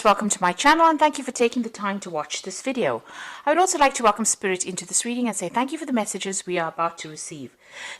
Welcome to my channel and thank you for taking the time to watch this video. I would also like to welcome Spirit into this reading and say thank you for the messages we are about to receive.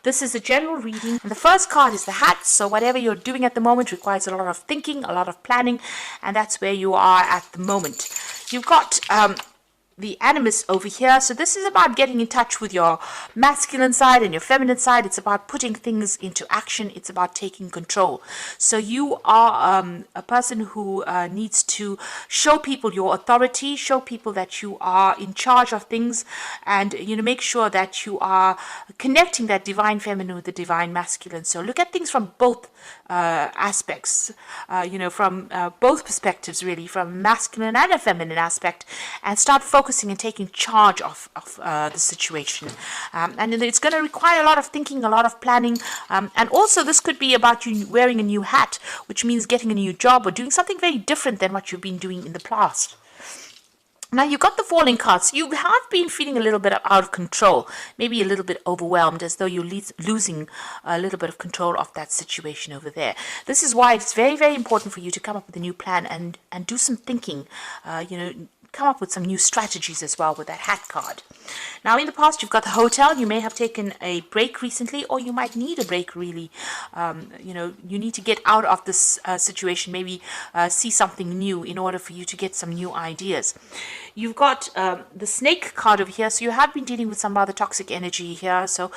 This is a general reading and the first card is the hat, so whatever you're doing at the moment requires a lot of thinking, a lot of planning, and that's where you are at the moment. You've got the animus over here, so this is about getting in touch with your masculine side and your feminine side. It's about putting things into action. It's about taking control. So you are a person who needs to show people your authority, show people that you are in charge of things, and make sure that you are connecting that divine feminine with the divine masculine. So look at things from both aspects, from both perspectives, really, from masculine and a feminine aspect, and start focusing and taking charge of the situation. And it's going to require a lot of thinking, a lot of planning, and also this could be about you wearing a new hat, which means getting a new job or doing something very different than what you've been doing in the past. Now you've got the falling cards. You have been feeling a little bit out of control, maybe a little bit overwhelmed, as though you're losing a little bit of control of that situation over there. This is why it's very, very important for you to come up with a new plan and do some thinking, come up with some new strategies as well with that hat card. Now in the past you've got the hotel. You may have taken a break recently, or you might need a break really. You need to get out of this situation, maybe see something new in order for you to get some new ideas. You've got the snake card over here, so you have been dealing with some rather toxic energy here. So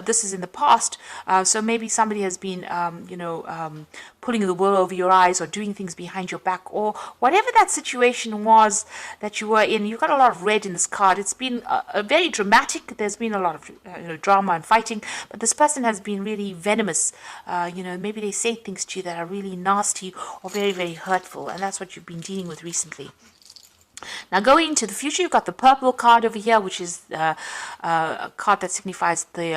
this is in the past, so maybe somebody has been pulling the wool over your eyes or doing things behind your back, or whatever that situation was that you were in. You've got a lot of red in this card. It's been very dramatic. There's been a lot of drama and fighting, but this person has been really venomous. Maybe they say things to you that are really nasty or very, very hurtful, and that's what you've been dealing with recently. Now going into the future, you've got the purple card over here, which is a card that signifies the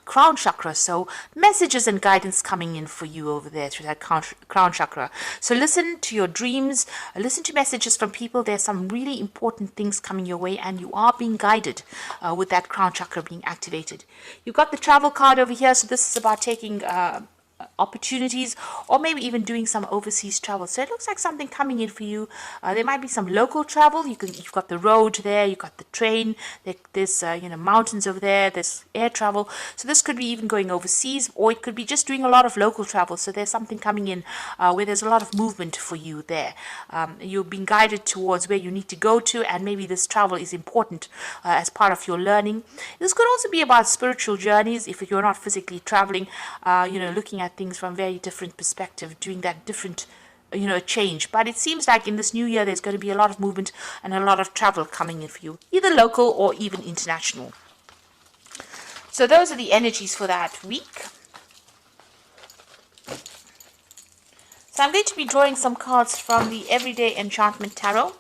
crown chakra. So messages and guidance coming in for you over there through that crown chakra. So listen to your dreams, listen to messages from people. There's some really important things coming your way, and you are being guided with that crown chakra being activated. You've got the travel card over here. So this is about taking opportunities, or maybe even doing some overseas travel. So it looks like something coming in for you. There might be some local travel. You've got the road there, you've got the train, there's mountains over there, there's air travel. So this could be even going overseas, or it could be just doing a lot of local travel. So there's something coming in where there's a lot of movement for you there. You're being guided towards where you need to go to, and maybe this travel is important as part of your learning. This could also be about spiritual journeys if you're not physically traveling, looking at things from very different perspective, doing that different change. But it seems like in this new year there's going to be a lot of movement and a lot of travel coming in for you, either local or even international. So those are the energies for that week. So I'm going to be drawing some cards from the Everyday Enchantment Tarot.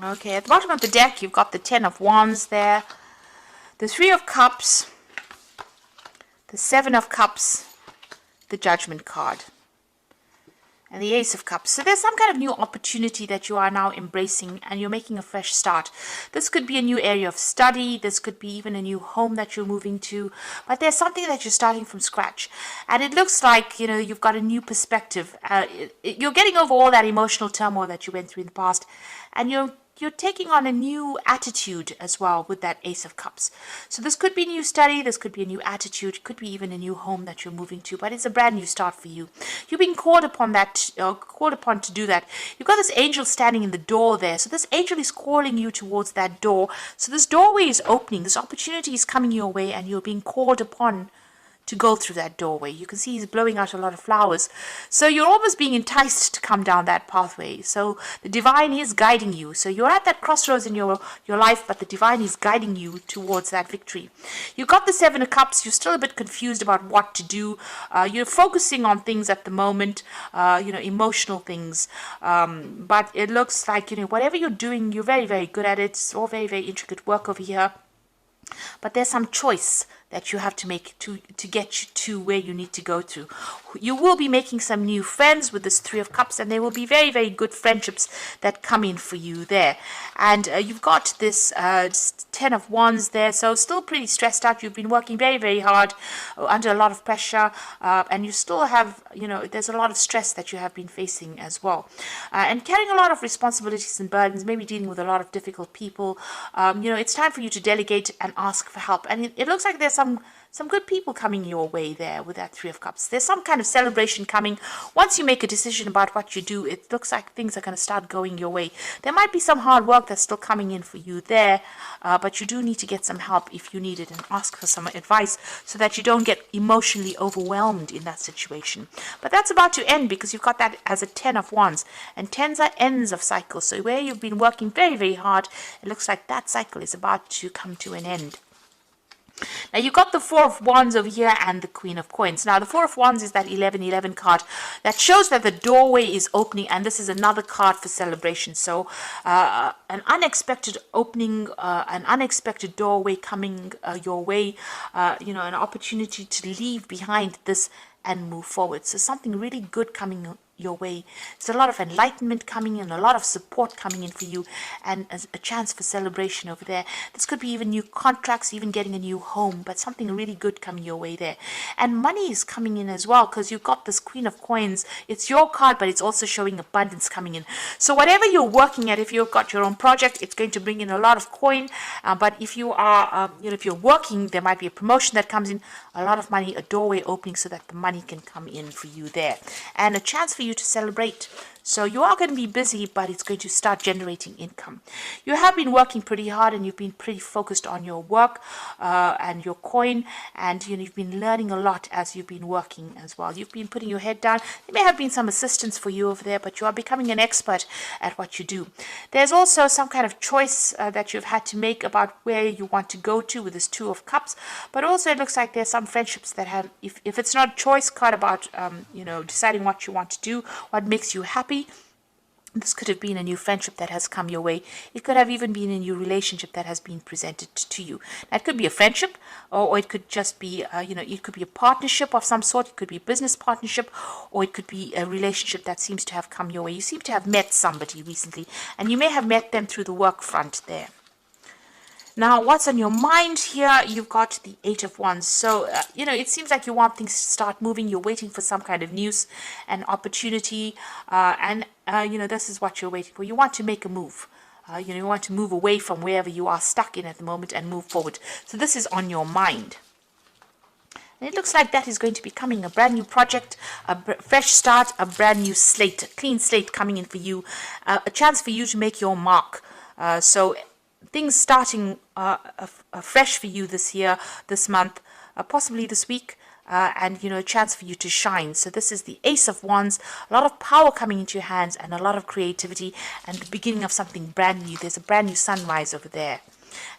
Okay, at the bottom of the deck, you've got the Ten of Wands there, the Three of Cups, the Seven of Cups, the Judgment card, and the Ace of Cups. So there's some kind of new opportunity that you are now embracing, and you're making a fresh start. This could be a new area of study. This could be even a new home that you're moving to. But there's something that you're starting from scratch. And it looks like, you've got a new perspective. You're getting over all that emotional turmoil that you went through in the past. And you're taking on a new attitude as well with that Ace of Cups. So this could be a new study, this could be a new attitude, could be even a new home that you're moving to, but it's a brand new start for you. You're being called upon to do that. You've got this angel standing in the door there. So this angel is calling you towards that door. So this doorway is opening, this opportunity is coming your way, and you're being called upon to go through that doorway. You can see he's blowing out a lot of flowers. So you're almost being enticed to come down that pathway. So the divine is guiding you. So you're at that crossroads in your life, but the divine is guiding you towards that victory. You got the Seven of Cups. You're still a bit confused about what to do. You're focusing on things at the moment, emotional things. But it looks like, whatever you're doing, you're very, very good at it. It's all very, very intricate work over here. But there's some choice that you have to make to get you to where you need to go to. You will be making some new friends with this Three of Cups, and there will be very, very good friendships that come in for you there. And you've got this Ten of Wands there, so still pretty stressed out. You've been working very, very hard under a lot of pressure, and you still have, there's a lot of stress that you have been facing as well. And carrying a lot of responsibilities and burdens, maybe dealing with a lot of difficult people. It's time for you to delegate and ask for help. And it looks like there's some good people coming your way there with that Three of Cups. There's some kind of celebration coming. Once you make a decision about what you do, it looks like things are going to start going your way. There might be some hard work that's still coming in for you there, but you do need to get some help if you need it and ask for some advice so that you don't get emotionally overwhelmed in that situation. But that's about to end because you've got that as a Ten of Wands, and tens are ends of cycles. So where you've been working very, very hard, it looks like that cycle is about to come to an end. Now you've got the Four of Wands over here and the Queen of Coins. Now the Four of Wands is that 1111 card that shows that the doorway is opening, and this is another card for celebration. So an unexpected opening, an unexpected doorway coming your way, an opportunity to leave behind this and move forward. So something really good coming your way. There's a lot of enlightenment coming in, a lot of support coming in for you, and a chance for celebration over there. This could be even new contracts, even getting a new home, but something really good coming your way there. And money is coming in as well because you've got this Queen of Coins. It's your card, but it's also showing abundance coming in. So whatever you're working at, if you've got your own project, it's going to bring in a lot of coin. But if you are, if you're working, there might be a promotion that comes in, a lot of money, a doorway opening so that the money can come in for you there, and a chance for you to celebrate. So you are going to be busy, but it's going to start generating income. You have been working pretty hard, and you've been pretty focused on your work and your coin, and you've been learning a lot as you've been working as well. You've been putting your head down. There may have been some assistance for you over there, but you are becoming an expert at what you do. There's also some kind of choice that you've had to make about where you want to go to with this Two of Cups, but also it looks like there's some friendships that have, if it's not a choice card about deciding what you want to do, what makes you happy, this could have been a new friendship that has come your way. It could have even been a new relationship that has been presented to you. Now, it could be a friendship, or it could just be, it could be a partnership of some sort. It could be a business partnership, or it could be a relationship that seems to have come your way. You seem to have met somebody recently, and you may have met them through the work front there. Now, what's on your mind here? You've got the Eight of Wands. So, it seems like you want things to start moving. You're waiting for some kind of news and opportunity. This is what you're waiting for. You want to make a move. You want to move away from wherever you are stuck in at the moment and move forward. So this is on your mind. And it looks like that is going to be coming. A brand new project, a fresh start, a brand new slate, a clean slate coming in for you. A chance for you to make your mark. So things starting fresh for you this year, this month, possibly this week, and a chance for you to shine. So this is the Ace of Wands, a lot of power coming into your hands and a lot of creativity and the beginning of something brand new. There's a brand new sunrise over there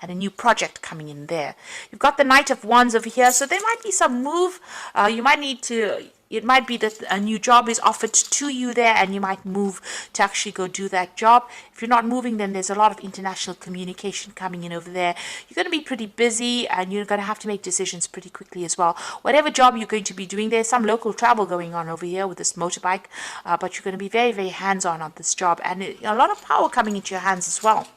and a new project coming in there. You've got the Knight of Wands over here, so there might be some move. You might need to, it might be that a new job is offered to you there, and you might move to actually go do that job. If you're not moving, then there's a lot of international communication coming in over there. You're going to be pretty busy, and you're going to have to make decisions pretty quickly as well. Whatever job you're going to be doing, there's some local travel going on over here with this motorbike, but you're going to be very, very hands-on on this job, and a lot of power coming into your hands as well.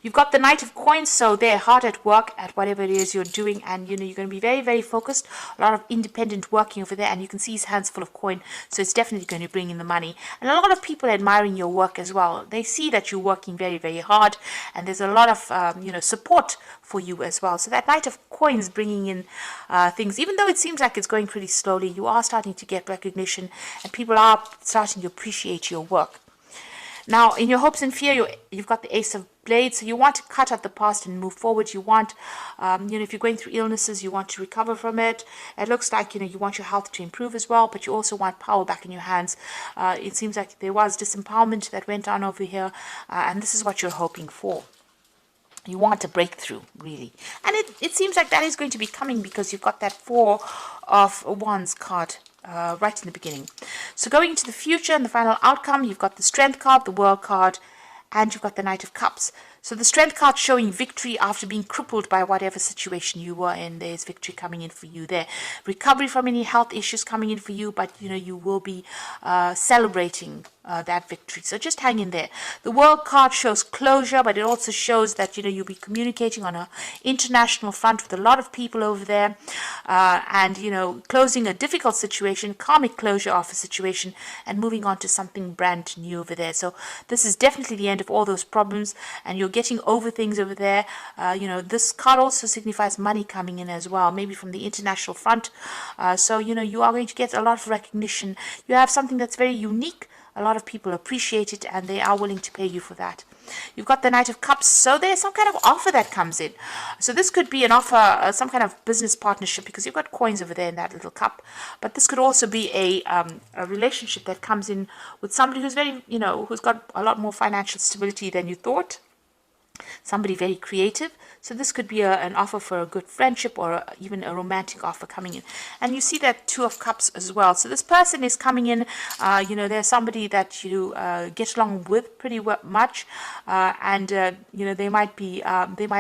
You've got the Knight of Coins, so they're hard at work at whatever it is you're doing, and you're going to be very, very focused. A lot of independent working over there, and you can see his hands full of coin, so it's definitely going to bring in the money. And a lot of people admiring your work as well. They see that you're working very, very hard, and there's a lot of support for you as well. So that Knight of Coins bringing in things, even though it seems like it's going pretty slowly, you are starting to get recognition, and people are starting to appreciate your work. Now, in your hopes and fear, you've got the Ace of Blades, so you want to cut out the past and move forward. You want, if you're going through illnesses, you want to recover from it. It looks like, you want your health to improve as well, but you also want power back in your hands. It seems like there was disempowerment that went on over here, and this is what you're hoping for. You want a breakthrough, really. And it seems like that is going to be coming because you've got that Four of Wands card right in the beginning. So going into the future and the final outcome, you've got the Strength card, the World card, and you've got the Knight of Cups. So the Strength card showing victory after being crippled by whatever situation you were in. There's victory coming in for you there. Recovery from any health issues coming in for you, but you will be celebrating that victory. So just hang in there. The World card shows closure, but it also shows that you'll be communicating on an international front with a lot of people over there, and closing a difficult situation, karmic closure of a situation, and moving on to something brand new over there. So this is definitely the end of all those problems, and you're getting over things over there. This card also signifies money coming in as well, maybe from the international front. So you are going to get a lot of recognition. You have something that's very unique. A lot of people appreciate it, and they are willing to pay you for that. You've got the Knight of Cups, so there's some kind of offer that comes in. So this could be an offer, some kind of business partnership, because you've got coins over there in that little cup. But this could also be a relationship that comes in with somebody who's very, who's got a lot more financial stability than you thought. Somebody very creative. So this could be an offer for a good friendship, or even a romantic offer coming in. And you see that Two of Cups as well. So this person is coming in, there's somebody that you get along with pretty much, and they might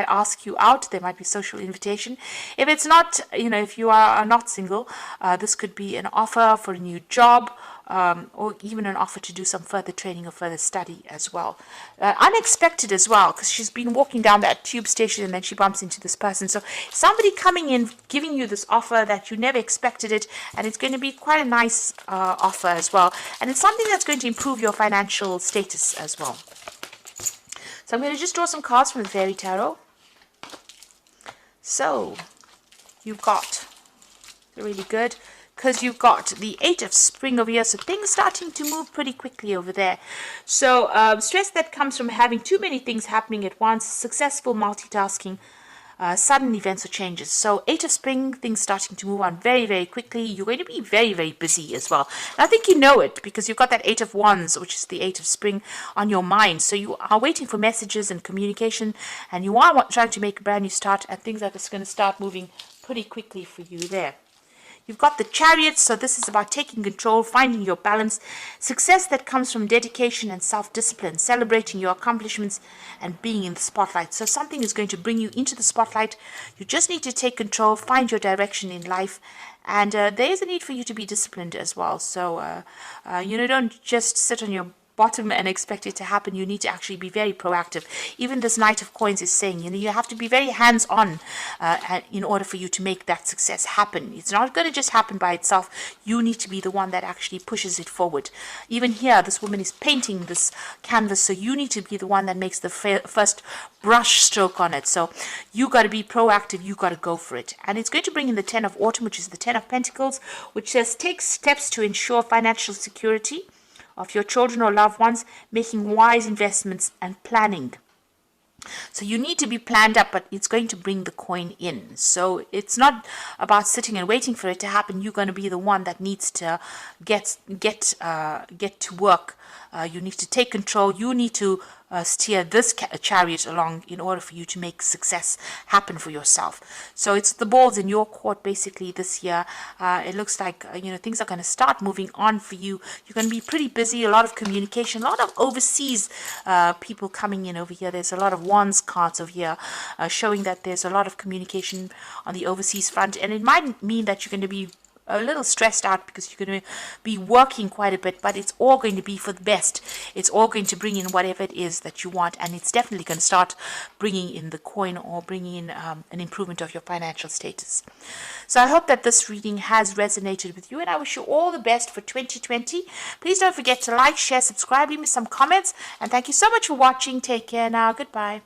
ask you out. There might be social invitation. If it's not, if you are not single, this could be an offer for a new job, or even an offer to do some further training or further study as well. Unexpected as well, because she's been walking down that tube station and then she bumps into this person. So somebody coming in, giving you this offer that you never expected it, and it's going to be quite a nice offer as well. And it's something that's going to improve your financial status as well. So I'm going to just draw some cards from the Fairy Tarot. So you've got really good, because you've got the Eight of Spring over here, so things starting to move pretty quickly over there. So stress that comes from having too many things happening at once, successful multitasking, sudden events or changes. So Eight of Spring, things starting to move on very, very quickly. You're going to be very, very busy as well. And I think you know it, because you've got that Eight of Wands, which is the Eight of Spring, on your mind. So you are waiting for messages and communication, and you are trying to make a brand new start, and things are just going to start moving pretty quickly for you there. You've got the Chariot, so this is about taking control, finding your balance, success that comes from dedication and self-discipline, celebrating your accomplishments and being in the spotlight. So something is going to bring you into the spotlight. You just need to take control, find your direction in life, and there is a need for you to be disciplined as well. So, don't just sit on your bottom and expect it to happen. You need to actually be very proactive. Even this Knight of Coins is saying, you have to be very hands-on in order for you to make that success happen. It's not going to just happen by itself. You need to be the one that actually pushes it forward. Even here, this woman is painting this canvas, so you need to be the one that makes the first brush stroke on it. So you got to be proactive. You got to go for it. And it's going to bring in the Ten of Autumn, which is the Ten of Pentacles, which says take steps to ensure financial security of your children or loved ones, making wise investments and planning. So you need to be planned up, but it's going to bring the coin in. So it's not about sitting and waiting for it to happen. You're going to be the one that needs to get to work. You need to take control. You need to steer this chariot along in order for you to make success happen for yourself. So it's the balls in your court basically this year. It looks like things are going to start moving on for you. You're going to be pretty busy, a lot of communication, a lot of overseas people coming in over here. There's a lot of Wands cards over here showing that there's a lot of communication on the overseas front, and it might mean that you're going to be a little stressed out because you're going to be working quite a bit, but it's all going to be for the best. It's all going to bring in whatever it is that you want, and it's definitely going to start bringing in the coin or bringing in an improvement of your financial status. So I hope that this reading has resonated with you, and I wish you all the best for 2020. Please don't forget to like, share, subscribe, leave me some comments, and thank you so much for watching. Take care now. Goodbye.